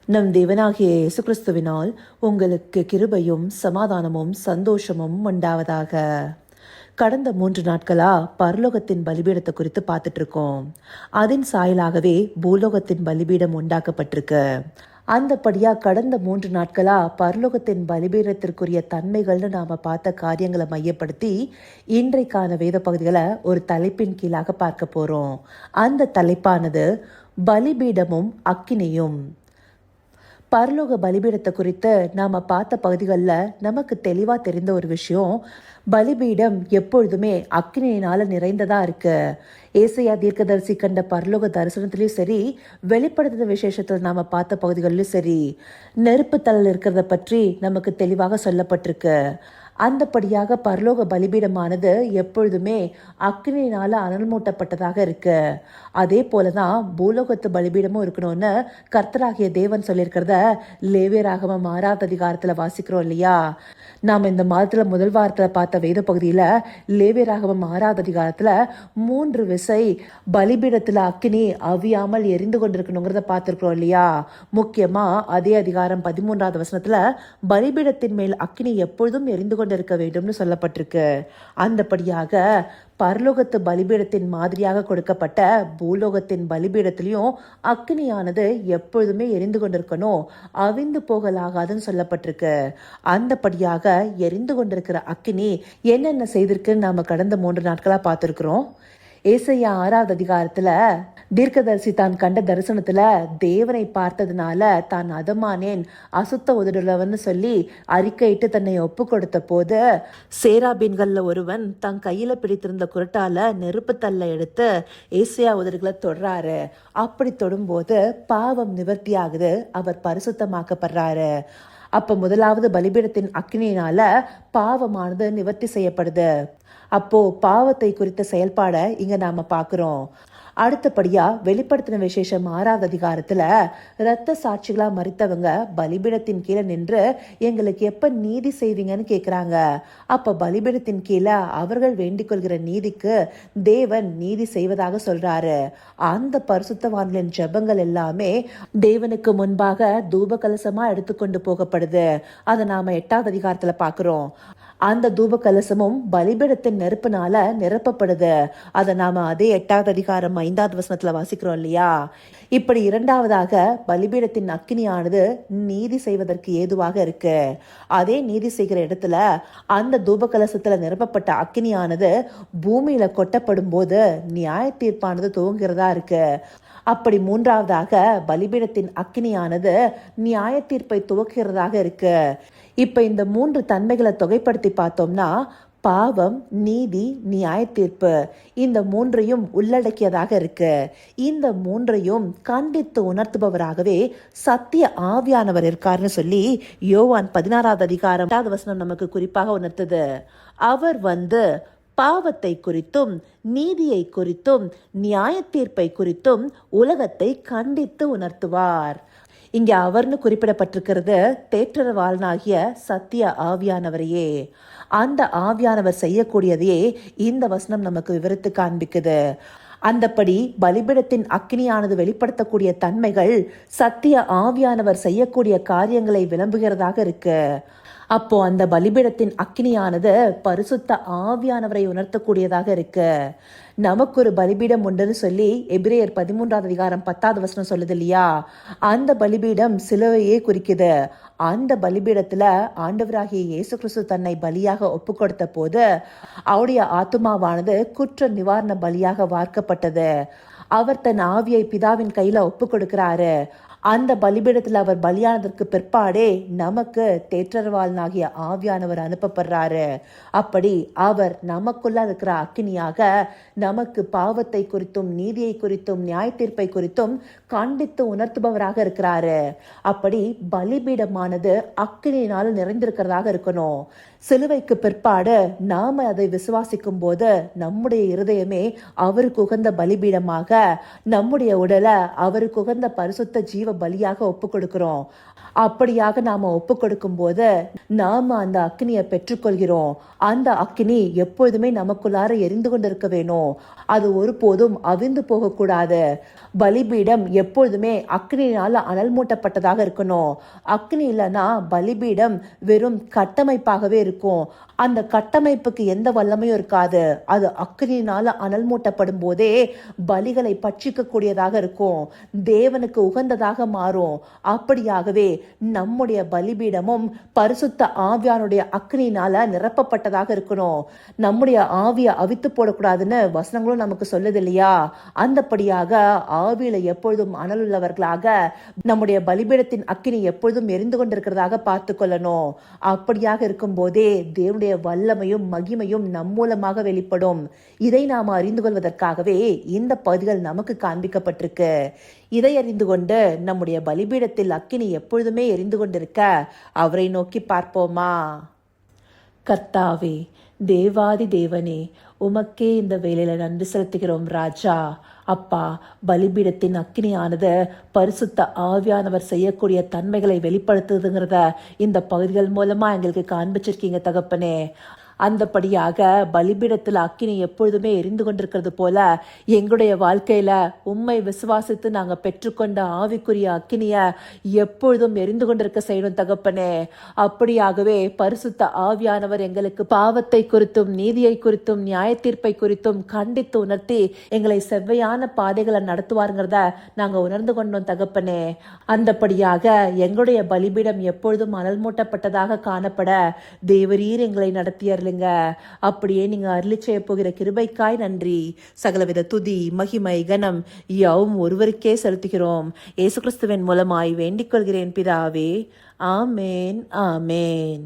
நம் தேவனாகிய இயேசு கிறிஸ்துவினால் உங்களுக்கு கிருபையும் சமாதானமும் சந்தோஷமும் உண்டாவதாக. கடந்த 3 நாட்களா பரலோகத்தின் பலிபீடத்தை குறித்து பார்த்துட்டு இருக்கோம். அதன் சாயலாகவே பூலோகத்தின் பலிபீடம் உண்டாக்கப்பட்டிருக்கு. அந்தபடியா கடந்த 3 நாட்களா பரலோகத்தின் பலிபீடத்திற்குரிய தன்மைகள்னு நாம பார்த்த காரியங்களை மையப்படுத்தி இன்றைக்கான வேத பகுதிகளை ஒரு தலைப்பின் கீழாக பார்க்க போறோம். அந்த தலைப்பானது பலிபீடமும் அக்கினியும். பரலோக பலிபீடத்தை குறித்து நாம பார்த்த பகுதிகளில் நமக்கு தெளிவா தெரிந்த ஒரு விஷயம், பலிபீடம் எப்பொழுதுமே அக்கினியினால நிறைந்ததா இருக்கு. ஏசையா தீர்க்கதரிசி கண்ட பரலோக தரிசனத்திலயும் சரி, வெளிப்படுத்துத விசேஷத்துல நாம பார்த்த பகுதிகளிலும் சரி, நெருப்பு தழல் இருக்கிறத பற்றி நமக்கு தெளிவாக சொல்லப்பட்டிருக்கு. அந்தபடியாக பரலோக பலிபீடமானது எப்பொழுதுமே அக்னியினால அனல் மூட்டப்பட்டதாக இருக்கு. அதே போலதான் பூலோகத்து பலிபீடமும் இருக்கணும்னு கர்த்தராகிய தேவன் சொல்லியிருக்கிறத லேவியராகமம் 6வது அதிகாரத்துல வாசிக்கிறோம் இல்லையா. நாம் இந்த மாதத்துல முதல் வாரத்துல பார்த்த வேத பகுதியில லேவியராகமம் 6வது அதிகாரத்துல 3 விசை பலிபீடத்துல அக்கினி அவியாமல் எரிந்து கொண்டிருக்கணுங்கிறத பார்த்திருக்கிறோம் இல்லையா. முக்கியமா அதே அதிகாரம் 13வது வசனத்துல பலிபீடத்தின் மேல் அக்கினி எப்பொழுதும் எரிந்து கொண்டிருக்க வேண்டும்னு சொல்லப்பட்டிருக்கு. அந்தபடியாக பரலோகத்து பலிபீடத்தின் மாதிரியாக கொடுக்கப்பட்ட பூலோகத்தின் பலிபீடத்திலையும் அக்கினியானது எப்பொழுதுமே எரிந்து கொண்டிருக்கணும், அவிந்து போகலாகாதுன்னு சொல்லப்பட்டிருக்கு. அந்தபடியாக எரிந்து கொண்டிருக்கிற அக்கினி என்னென்ன செய்திருக்குன்னு நாம கடந்த 3 நாட்களா பார்த்திருக்கிறோம். ஏசையா 6வது அதிகாரத்துல தீர்க்கதரிசி தான் கண்ட தரிசனத்துல தேவனை பார்த்ததுனால தான் அதமானேன், அசுத்த உதடுள்ளவன்னு சொல்லி அறிக்கையிட்டு தன்னை ஒப்பு கொடுத்த போது சேராபீன்கள்ல ஒருவன் தன் கையில பிடித்திருந்த குரட்டால நெருப்பு தள்ள எடுத்து ஏசையா உதடுகளை தொடுறாரு. அப்படி தொடும்போது பாவம் நிவர்த்தி ஆகுது, அவர் பரிசுத்தமாக்கப்படுறாரு. அப்ப முதலாவது பலிபீடத்தின் அக்கினியினால பாவமானது நிவர்த்தி செய்யப்படுது. அப்போ பாவத்தை குறித்த செயல்பாட இங்க நாம பாக்குறோம். அடுத்தபடியா வெளிப்படுத்தின விசேஷம் 6வது அதிகாரத்துல இரத்த சாட்சிகளா மரித்தவங்க பலிபீடத்தின் கீழே நின்று எங்களுக்கு எப்ப நீதி செய்வீங்கன்னு கேக்குறாங்க. அப்ப பலிபீடத்தின் கீழே அவர்கள் வேண்டிக் கொள்கிற நீதிக்கு தேவன் நீதி செய்வதாக சொல்றாரு. அந்த பரிசுத்தவான்களின் ஜெபங்கள் எல்லாமே தேவனுக்கு முன்பாக தூப கலசமா எடுத்துக்கொண்டு போகப்படுது. அதை நாம 8வது அதிகாரத்துல பாக்குறோம். அந்த தூப கலசமும் பலிபீடத்தின் நெருப்புனால நிரப்பப்படுது. அதை நாம அதே 8வது அதிகாரம் 5வது வசனத்துல வாசிக்கிறோம் இல்லையா. இப்படி இரண்டாவதாக பலிபீடத்தின் அக்கினியானது நீதி செய்வதற்கு ஏதுவாக இருக்கு. அதே நீதி செய்கிற இடத்துல அந்த தூப கலசத்துல நிரப்பப்பட்ட அக்கினியானது பூமியில கொட்டப்படும் போது நியாய தீர்ப்பானது துவங்குகிறதா இருக்கு. அப்படி மூன்றாவதாக பலிபீடத்தின் அக்கினியானது நியாய தீர்ப்பை துவக்குகிறதாக இருக்கு. இப்ப இந்த 3 தன்மைகளை தொகைப்படுத்தி பார்த்தோம்னா பாவம், நீதி, நியாய தீர்ப்பு, இந்த 3ஐயும் உள்ளடக்கியதாக இருக்கு. இந்த 3ஐயும் கண்டித்து உணர்த்துபவராகவே சத்திய ஆவியானவர் இருக்காருன்னு சொல்லி யோவான் 16வது அதிகாரம் 2வது வசனம் நமக்கு குறிப்பாக உணர்த்துது. அவர் பாவத்தை குறித்தும் நீதியை குறித்தும் நியாய தீர்ப்பை குறித்தும் உலகத்தை கண்டித்து உணர்த்துவார். இங்க அவர்னு குறிப்பிடப்பட்டிருக்கிறது தேற்றரவாளனாகிய சத்திய ஆவியானவரையே. அந்த ஆவியானவர் செய்யக்கூடியதையே இந்த வசனம் நமக்கு விவரித்து காண்பிக்குது. அந்தபடி பலிபீடத்தின் அக்கினியானது வெளிப்படுத்தக்கூடிய தன்மைகள் சத்திய ஆவியானவர் செய்யக்கூடிய காரியங்களை விளம்புகிறதாக இருக்கு. அப்போ அந்த பலிபீடத்தின் அக்கினியானது பரிசுத்த ஆவியானவரை உணர்த்தக்கூடியதாக இருக்கு. நமக்கு ஒரு பலிபீடம் உண்டுன்னு சொல்லி எபிரேயர் 13வது அதிகாரம் 10வது வசனம் சொல்லுது இல்லையா. அந்த பலிபீடம் சிலுவையே குறிக்குது. அந்த பலிபீடத்துல ஆண்டவராகிய இயேசு கிறிஸ்து தன்னை பலியாக ஒப்பு கொடுத்த போது அவருடைய ஆத்துமாவானது குற்ற நிவாரண பலியாக வார்க்கப்பட்டது. அவர் தன் ஆவியை பிதாவின் கையில ஒப்பு கொடுக்கிறாரு. அந்த பலிபீடத்துல அவர் பலியானதற்கு பிற்பாடே நமக்கு தேற்றரவாளனாகிய ஆவியானவர் அனுப்பப்படுறாரு. அப்படி அவர் நமக்குள்ள இருக்கிற அக்கினியாக நமக்கு பாவத்தை குறித்தும் நீதியை குறித்தும் நியாய தீர்ப்பை குறித்தும் கண்டித்து உணர்த்துபவராக இருக்கிறாரு. அப்படி பலிபீடமானது அக்கினியினால் நிறைந்திருக்கிறதாக இருக்கணும். சிலுவைக்கு பிற்பாடு நாம அதை விசுவாசிக்கும் போது நம்முடைய இருதயமே அவருக்கு உகந்த பலிபீடமாக நம்முடைய உடலை அவருக்கு உகந்த பரிசுத்த ஜீவ பலியாக ஒப்பு கொடுக்கிறோம். அப்படியாக நாம ஒப்பு கொடுக்கும் போது நாம அந்த அக்னியை பெற்றுக்கொள்கிறோம். அந்த அக்னி எப்பொழுதுமே நமக்குள்ளார எரிந்து கொண்டிருக்க வேணும். அது ஒருபோதும் அவிந்து போகக்கூடாது. பலிபீடம் எப்பொழுதுமே அக்னியினால அனல் மூட்டப்பட்டதாக இருக்கணும். அக்னி இல்லைன்னா பலிபீடம் வெறும் கட்டமைப்பாகவே இருக்கும். அந்த கட்டமைப்புக்கு எந்த வல்லமையும் இருக்காது. அது அக்னியினால அனல் மூட்டப்படும் போதே பலிகளை பட்சிக்க கூடியதாக இருக்கும். தேவனுக்கு உகந்ததாக மாறும். அப்படியாகவே நம்முடைய பலிபீடமும் பரிசுத்த ஆவியானுடைய அக்னியினால நிரப்பப்பட்டதாக இருக்கணும். நம்முடைய ஆவியை அவித்து போடக்கூடாதுன்னு வசனங்களும் நமக்கு சொல்லுது இல்லையா? அந்தபடியாக ஆவியில எப்பொழுதும் அனல் உள்ளவர்களாக நம்முடைய பலிபீடத்தின் அக்கினி எப்பொழுதும் எரிந்து கொண்டிருக்கிறதாக பார்த்து கொள்ளணும். அப்படியாக இருக்கும் போதே தேவனுடைய வல்லமையும் மகிமையும் நம் மூலமாக வெளிப்படும். இதை நாம் அறிந்து கொள்வதற்காகவே இந்த பகுதிகள் நமக்கு காண்பிக்கப்பட்டிருக்கு. இதை அறிந்து கொண்டு நம்முடைய பலிபீடத்தில் அக்கினி எப்பொழுதுமே எரிந்து கொண்டிருக்க அவரை நோக்கி பார்ப்போமா? கர்த்தாவே, தேவாதி தேவனே, உமக்கே இந்த வேலையில நன்றி செலுத்துகிறோம் ராஜா. அப்பா, பலிபீடத்தின் அக்கினியானது பரிசுத்த ஆவியானவர் செய்யக்கூடிய தன்மைகளை வெளிப்படுத்துதுங்கிறத இந்த பகுதிகள் மூலமா எங்களுக்கு காண்பிச்சிருக்கீங்க தகப்பனே. அந்தபடியாக பலிபீடத்தில் அக்கினி எப்பொழுதுமே எரிந்து கொண்டிருக்கிறது போல எங்களுடைய வாழ்க்கையில உம்மை விசுவாசித்து நாங்க பெற்றுக்கொண்ட ஆவிக்குரிய அக்கினிய எப்பொழுதும் எரிந்து கொண்டிருக்க செய்யணும் தகப்பனே. அப்படியாகவே பரிசுத்த ஆவியானவர் எங்களுக்கு பாவத்தை குறித்தும் நீதியை குறித்தும் நியாய தீர்ப்பை குறித்தும் கண்டித்து உணர்த்தி எங்களை செவ்வையான பாதைகளை நடத்துவாருங்கிறத நாங்க உணர்ந்து கொண்டோம் தகப்பனே. அந்தபடியாக எங்களுடைய பலிபீடம் எப்பொழுதும் அனல் மூட்டப்பட்டதாக காணப்பட தேவரீர் எங்களை நடத்தியர். அப்படியே நீங்க அருளி செய்ய போகிற கிருபைக்காய் நன்றி. சகலவித துதி மகிமை கனம் யாவும் ஒருவருக்கே செலுத்துகிறோம். இயேசு கிறிஸ்துவின் மூலமாய் வேண்டிக் கொள்கிறேன் பிதாவே. ஆமேன், ஆமேன்.